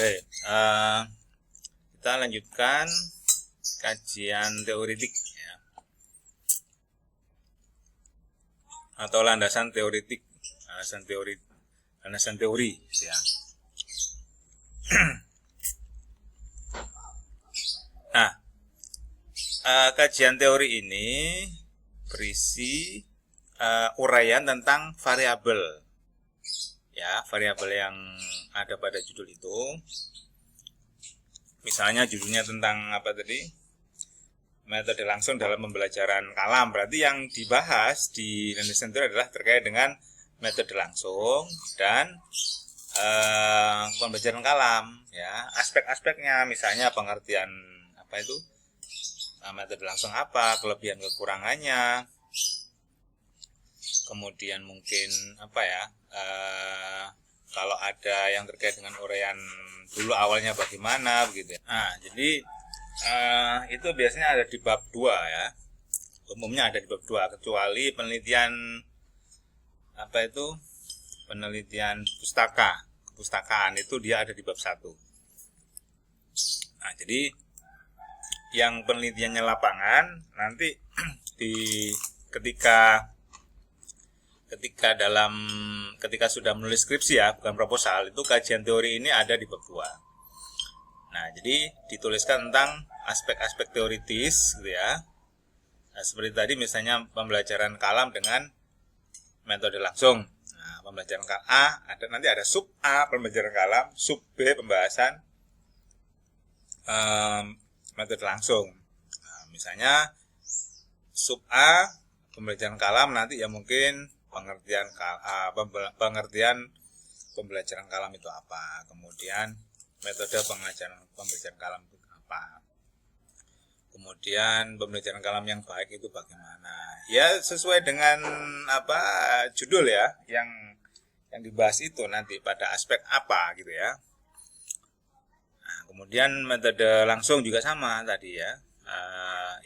Oke, kita lanjutkan kajian teoretik ya. Atau landasan teoretik, landasan teori ya. Nah, kajian teori ini berisi uraian tentang variabel ya, variabel yang ada pada judul itu. Misalnya judulnya tentang apa tadi? Metode langsung dalam pembelajaran kalam. Berarti yang dibahas di landasan teori adalah terkait dengan metode langsung dan pembelajaran kalam ya. Aspek-aspeknya misalnya pengertian apa itu? Metode langsung apa, kelebihan kekurangannya. Kemudian mungkin apa ya? Kalau ada yang terkait dengan uraian dulu awalnya bagaimana begitu ya. Nah, jadi itu biasanya ada di bab 2 ya. Umumnya ada di bab 2 kecuali penelitian apa itu? Penelitian kepustakaan itu dia ada di bab 1. Nah, jadi yang penelitiannya lapangan nanti ketika sudah menulis skripsi ya, bukan proposal, itu kajian teori ini ada di bab 2. Nah, jadi dituliskan tentang aspek-aspek teoritis gitu ya. Nah, seperti tadi misalnya pembelajaran kalam dengan metode langsung. Nah, pembelajaran A nanti ada sub A pembelajaran kalam, sub B pembahasan metode langsung. Nah, misalnya sub A pembelajaran kalam nanti ya mungkin pengertian pembelajaran kalam itu apa, kemudian metode pembelajaran kalam itu apa, kemudian pembelajaran kalam yang baik itu bagaimana ya, sesuai dengan apa judul ya yang dibahas itu nanti pada aspek apa gitu ya. Nah, kemudian metode langsung juga sama tadi ya,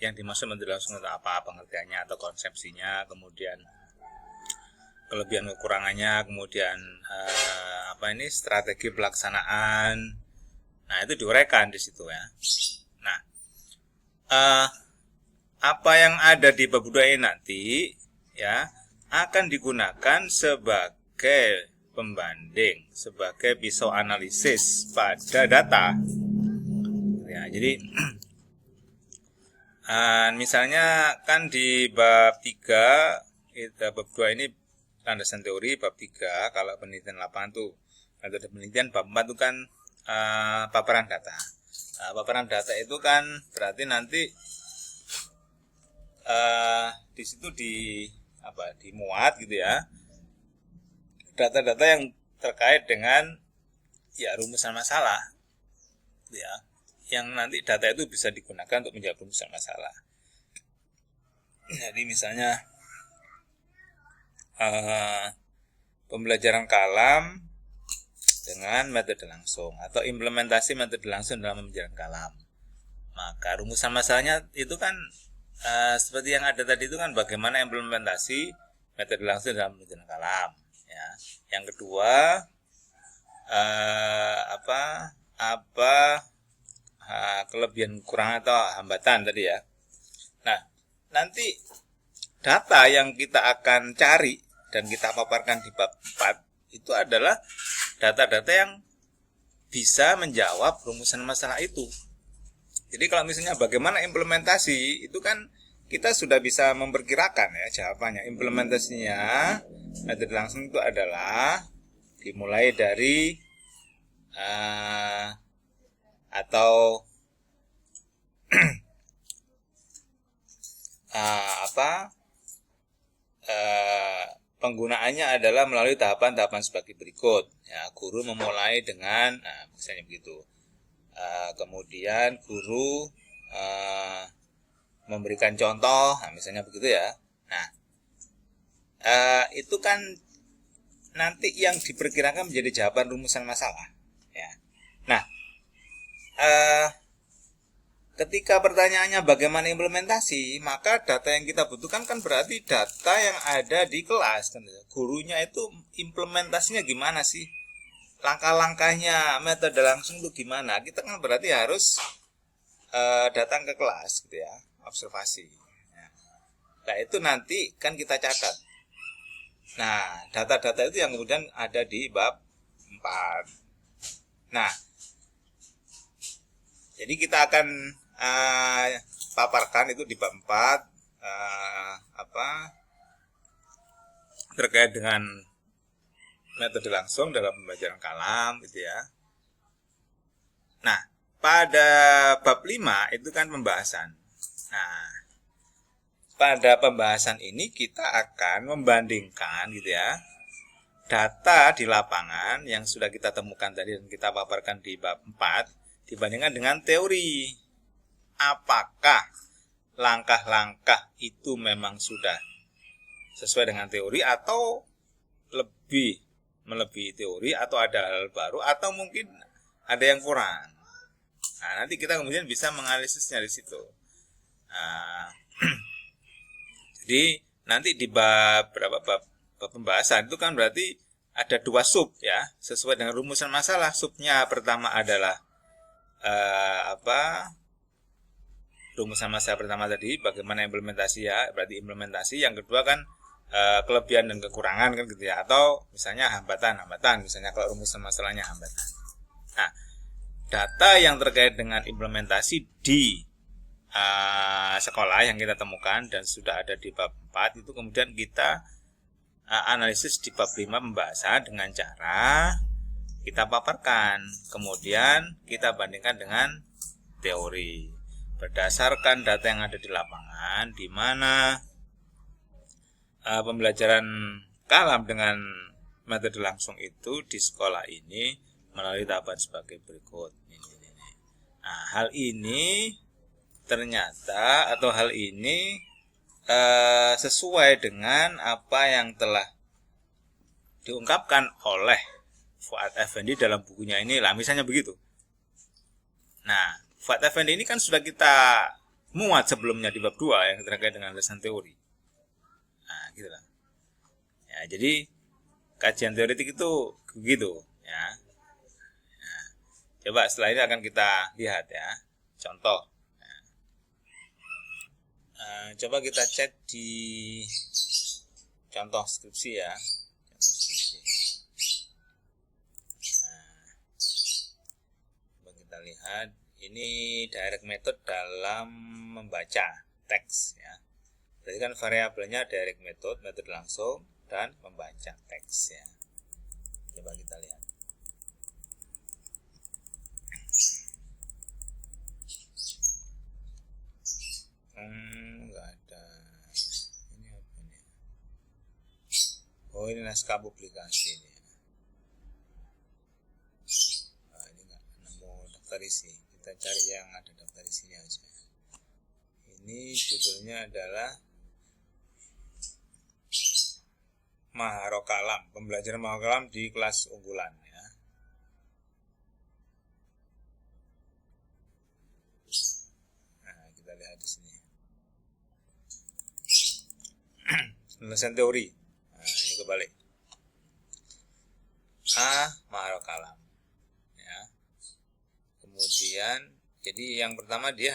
yang dimaksud metode langsung itu apa, pengertiannya atau konsepsinya, kemudian kelebihan kekurangannya, kemudian strategi pelaksanaan. Nah, itu diuraikan di situ ya. Nah, apa yang ada di bab 2 ini nanti ya akan digunakan sebagai pembanding, sebagai pisau analisis pada data. Ya, jadi misalnya kan di bab 3 bab 2 ini landasan teori, bab 3 kalau penelitian lapangan tuh metode penelitian, bab 4 itu kan paparan data. Paparan data itu kan berarti nanti di situ dimuat gitu ya data-data yang terkait dengan ya rumusan masalah ya, yang nanti data itu bisa digunakan untuk menjawab rumusan masalah. Jadi misalnya pembelajaran kalam dengan metode langsung atau implementasi metode langsung dalam pembelajaran kalam. Maka rumusan masalahnya itu kan seperti yang ada tadi itu kan bagaimana implementasi metode langsung dalam pembelajaran kalam. Ya. Yang kedua kelebihan kurang atau hambatan tadi ya. Nah, nanti data yang kita akan cari dan kita paparkan di bab 4 itu adalah data-data yang bisa menjawab rumusan masalah itu. Jadi kalau misalnya bagaimana implementasi itu kan kita sudah bisa memperkirakan ya jawabannya. Implementasinya metode langsung itu adalah dimulai dari penggunaannya adalah melalui tahapan-tahapan sebagai berikut. Ya, guru memulai dengan, misalnya begitu. Kemudian guru memberikan contoh, misalnya begitu ya. Nah, itu kan nanti yang diperkirakan menjadi jawaban rumusan masalah. Ya. Nah, ketika pertanyaannya bagaimana implementasi, maka data yang kita butuhkan kan berarti data yang ada di kelas. Gurunya itu implementasinya gimana sih? langkah-langkahnya metode langsung itu gimana? Kita kan berarti harus datang ke kelas gitu ya, observasi. Nah, itu nanti kan kita catat. Nah, data-data itu yang kemudian ada di bab 4. Nah, jadi kita akan paparkan itu di bab 4 terkait dengan metode langsung dalam pembelajaran kalam gitu ya. Nah, pada bab 5 itu kan pembahasan. Nah, pada pembahasan ini kita akan membandingkan gitu ya, data di lapangan yang sudah kita temukan tadi dan kita paparkan di bab 4 dibandingkan dengan teori. Apakah langkah-langkah itu memang sudah sesuai dengan teori atau lebih melebihi teori, atau ada hal baru, atau mungkin ada yang kurang. Nah, nanti kita kemudian bisa menganalisisnya di situ. Nah, jadi nanti di bab pembahasan itu kan berarti ada 2 sub ya, sesuai dengan rumusan masalah. Subnya pertama adalah rumusan masalah pertama tadi, bagaimana implementasi ya, berarti implementasi. Yang kedua kan kelebihan dan kekurangan kan gitu ya, atau misalnya hambatan, misalnya kalau rumusan masalahnya hambatan. Nah, data yang terkait dengan implementasi di sekolah yang kita temukan dan sudah ada di bab 4 itu kemudian kita analisis di bab 5 pembahasan dengan cara kita paparkan, kemudian kita bandingkan dengan teori berdasarkan data yang ada di lapangan, di mana pembelajaran kalam dengan metode langsung itu di sekolah ini melalui tahapan sebagai berikut. Nah, hal ini ternyata atau hal ini sesuai dengan apa yang telah diungkapkan oleh Fuad Effendi dalam bukunya ini lah, misalnya begitu. Nah, Fuad Effendi ini kan sudah kita muat sebelumnya di bab 2 yang terkait dengan landasan teori. Nah, gitu lah. Ya, jadi kajian teoretik itu begitu ya. Nah, coba setelah ini akan kita lihat ya contoh. Coba kita cek di contoh skripsi ya. Coba kita lihat, ini direct method dalam membaca teks ya. Jadi kan variabelnya direct method, metode langsung, dan membaca teks ya. Coba kita lihat. Enggak ada. Ini apa nih? Oh, ini naskah publikasi ini. Nah, ini enggak nemu daftar isi. Kita cari yang ada daftar isinya aja. Ini judulnya adalah Maharokalam, pembelajaran Maharokalam di kelas unggulan ya. Nah, kita lihat di sini. Landasan teori. Nah, ini kebalik. Maharokalam. Ya. Kemudian, jadi yang pertama dia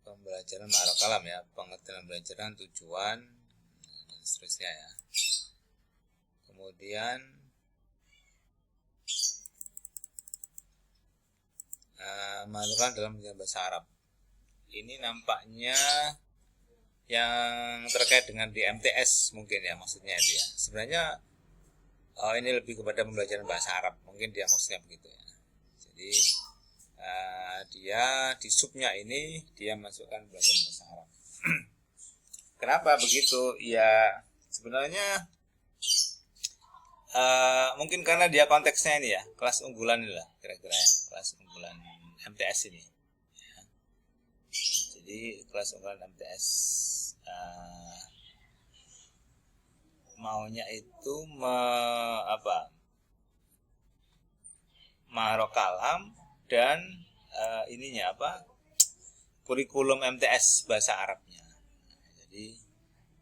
pembelajaran Maharokalam ya, pengertian pembelajaran, tujuan, dan seterusnya ya. Kemudian Maharokalam dalam bahasa Arab. Ini nampaknya yang terkait dengan di MTS mungkin ya, maksudnya dia. Sebenarnya ini lebih kepada pembelajaran bahasa Arab, mungkin dia maksudnya begitu ya. Jadi dia di subnya ini dia masukkan pembelajaran bahasa Arab. Kenapa begitu? Ya sebenarnya mungkin karena dia konteksnya ini ya, kelas unggulan ini lah kira-kira ya, kelas unggulan MTS ini. Jadi kelas unggulan MTS maunya itu Maharokalam dan ininya kurikulum MTS bahasa Arabnya. Jadi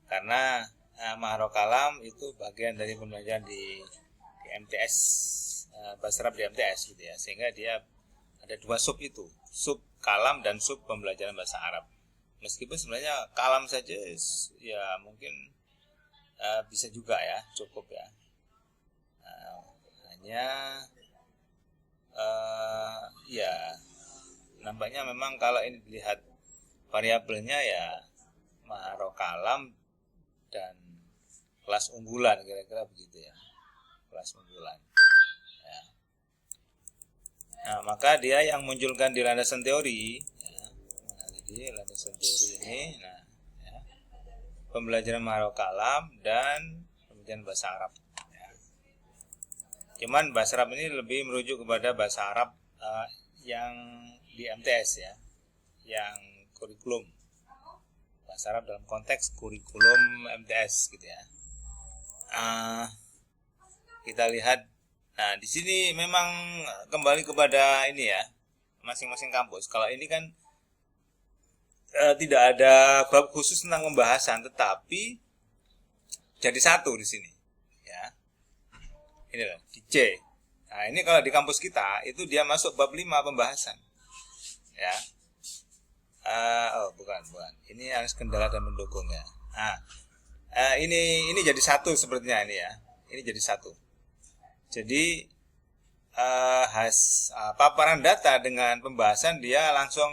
karena Maharo kalam itu bagian dari pembelajaran di MTS, bahasa Arab di MTS gitu ya, sehingga dia ada dua sub itu, sub kalam dan sub pembelajaran bahasa Arab. Meskipun sebenarnya kalam saja ya mungkin bisa juga ya, cukup ya. Hanya ya nampaknya memang kalau ini dilihat variabelnya ya maharo kalam dan kelas unggulan, kira-kira begitu ya, kelas unggulan ya. Nah, maka dia yang munculkan di landasan teori ya. Nah, jadi landasan teori ini ya, pembelajaran maharo kalam dan pembelajaran bahasa Arab ya. Cuman bahasa Arab ini lebih merujuk kepada bahasa Arab yang di MTS ya, yang kurikulum bahasa Arab dalam konteks kurikulum MTS gitu ya. Kita lihat, nah di sini memang kembali kepada ini ya, masing-masing kampus. Kalau ini kan tidak ada bab khusus tentang pembahasan, tetapi jadi satu di sini ya. Ini loh, di C. Nah ini kalau di kampus kita itu dia masuk bab 5 pembahasan ya. Bukan. Ini harus kendala dan mendukung ya. Ini jadi satu sepertinya ini ya. Ini jadi satu. Jadi paparan data dengan pembahasan dia langsung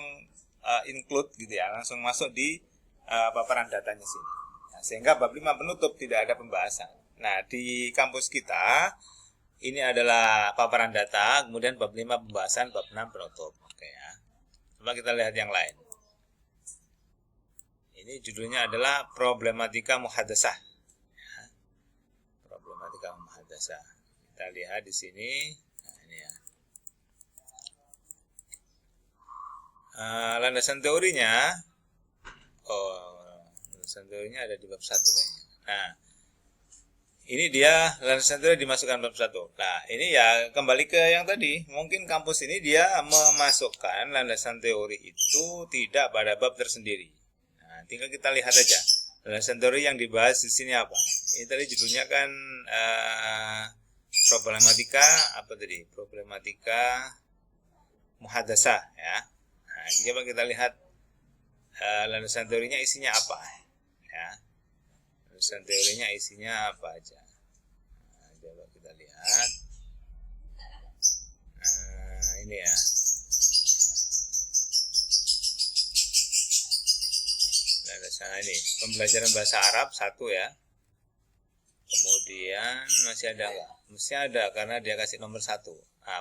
include gitu ya, langsung masuk di paparan datanya sini. Nah, sehingga bab 5 penutup tidak ada pembahasan. Nah, di kampus kita ini adalah paparan data, kemudian bab 5 pembahasan, bab 6 penutup. Oke ya. Coba kita lihat yang lain. Ini judulnya adalah problematika muhadasah. Ya. Problematika muhadasah. Kita lihat di sini. Nah, ini ya. Landasan teorinya. Landasan teorinya ada di bab 1 kayaknya. Nah, ini dia landasan teori dimasukkan bab 1. Nah, ini ya kembali ke yang tadi. Mungkin kampus ini dia memasukkan landasan teori itu tidak pada bab tersendiri. Tinggal kita lihat aja landasan teori yang dibahas di sini apa. Ini tadi judulnya kan problematika apa tadi? Problematika muhadasah ya. Nah, coba kita lihat landasan teorinya isinya apa ya. Landasan teorinya isinya apa aja. Nah, coba kita lihat. Ini ya. Nah, ini pembelajaran bahasa Arab 1 ya. Kemudian masih ada nggak? Mesti ada karena dia kasih nomor 1.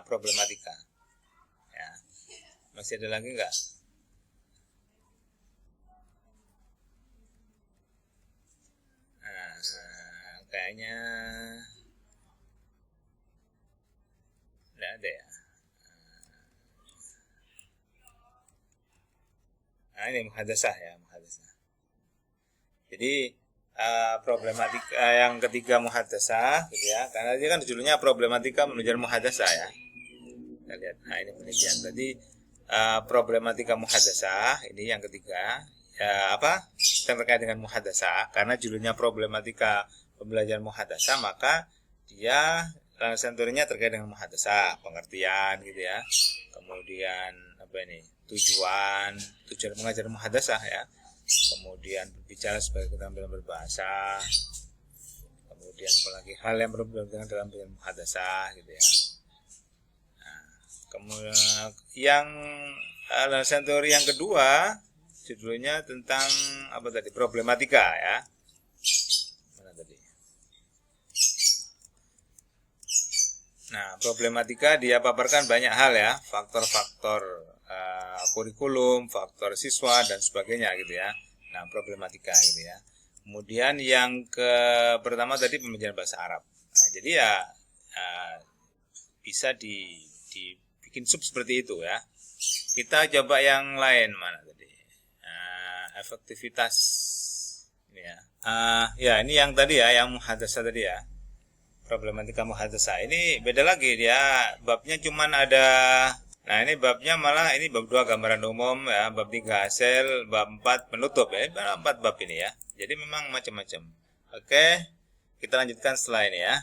Problematika. Ya. Masih ada lagi nggak? Kayaknya nggak ada ya. Ini muhadasah ya, muhadasah. Jadi problematika yang ketiga muhadasah gitu ya, karena dia kan judulnya problematika menuju muhadasah ya. Kita lihat, ini penelitian tadi problematika muhadasah ini yang ketiga ya, yang terkait dengan muhadasah, karena judulnya problematika pembelajaran muhadasah, maka dia landasan teorinya terkait dengan muhadasah, pengertian gitu ya. Kemudian tujuan mengajar muhadasah ya. Kemudian berbicara sebagai keterampilan berbahasa. Kemudian apalagi hal yang berhubungan dalam muhadasah gitu ya. Nah, kemudian yang landasan teori yang kedua judulnya tentang problematika ya. Mana tadi? Nah, problematika dia paparkan banyak hal ya, faktor-faktor kurikulum, faktor siswa dan sebagainya gitu ya. Nah, problematika gitu ya. Kemudian yang pertama tadi pembelajaran bahasa Arab. Nah, jadi ya bisa dibikin sub seperti itu ya. Kita coba yang lain mana tadi? Efektivitas ini ya. Ya ini yang tadi ya, yang muhadasah tadi ya. Problematika muhadasah ini beda lagi, dia babnya cuman ada. Nah, ini babnya malah ini bab 2 gambaran umum ya, bab 3 hasil, bab 4 penutup ya. 4 bab ini ya. Jadi memang macam-macam. Oke, kita lanjutkan setelah ini ya.